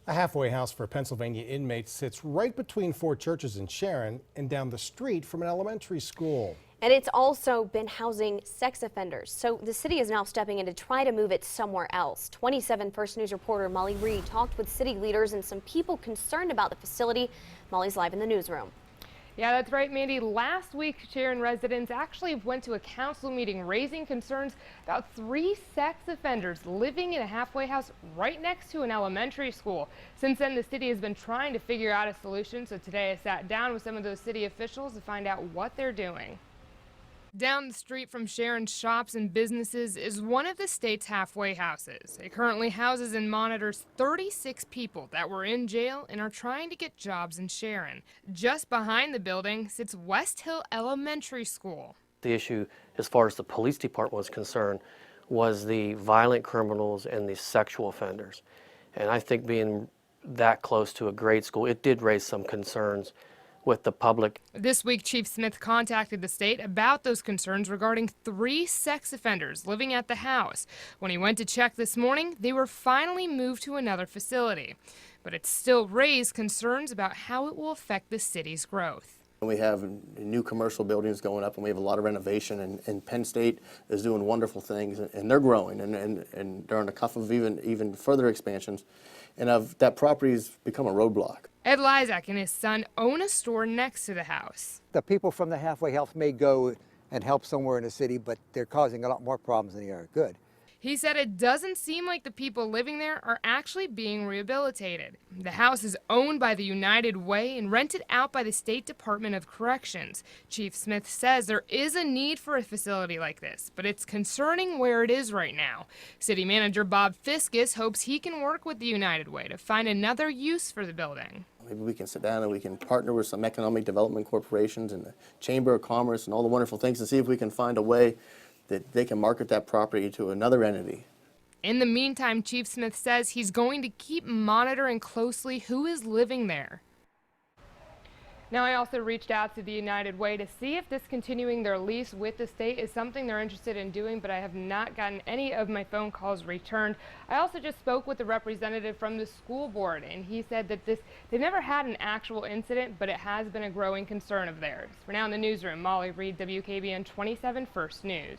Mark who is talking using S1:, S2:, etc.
S1: A halfway house for Pennsylvania inmates sits right between four churches in Sharon and down the street from an elementary school.
S2: And it's also been housing sex offenders. So the city is now stepping in to try to move it somewhere else. 27 First News reporter Molly Reed talked with city leaders and some people concerned about the facility. Molly's live in the newsroom.
S3: Yeah, that's right, Mandy. Last week, Sharon residents actually went to a council meeting raising concerns about 3 sex offenders living in a halfway house right next to an elementary school. Since then, the city has been trying to figure out a solution. So today I sat down with some of those city officials to find out what they're doing. Down the street from Sharon's shops and businesses is one of the state's halfway houses. It currently houses and monitors 36 people that were in jail and are trying to get jobs in Sharon. Just behind the building sits West Hill Elementary School.
S4: The issue, as far as the police department was concerned, was the violent criminals and the sexual offenders. And I think being that close to a grade school, it did raise some concerns with the public.
S3: This week, Chief Smith contacted the state about those concerns regarding 3 sex offenders living at the house. When he went to check this morning, they were finally moved to another facility. But it still raised concerns about how it will affect the city's growth.
S5: We have new commercial buildings going up, and we have a lot of renovation, and Penn State is doing wonderful things, and they're growing, and they're on the cusp of even further expansions, and that property's become a roadblock.
S3: Ed Lysak and his son own a store next to the house.
S6: The people from the halfway house may go and help somewhere in the city, but they're causing a lot more problems than they are good.
S3: He said it doesn't seem like the people living there are actually being rehabilitated. The house is owned by the United Way and rented out by the State Department of Corrections. Chief Smith says there is a need for a facility like this, but it's concerning where it is right now. City Manager Bob Fiskus hopes he can work with the United Way to find another use for the building.
S5: Maybe we can sit down and we can partner with some economic development corporations and the Chamber of Commerce and all the wonderful things and see if we can find a way that they can market that property to another entity.
S3: In the meantime, Chief Smith says he's going to keep monitoring closely who is living there. Now, I also reached out to the United Way to see if discontinuing their lease with the state is something they're interested in doing, but I have not gotten any of my phone calls returned. I also just spoke with the representative from the school board, and he said that they've never had an actual incident, but it has been a growing concern of theirs. For now in the newsroom, Molly Reed, WKBN 27 First News.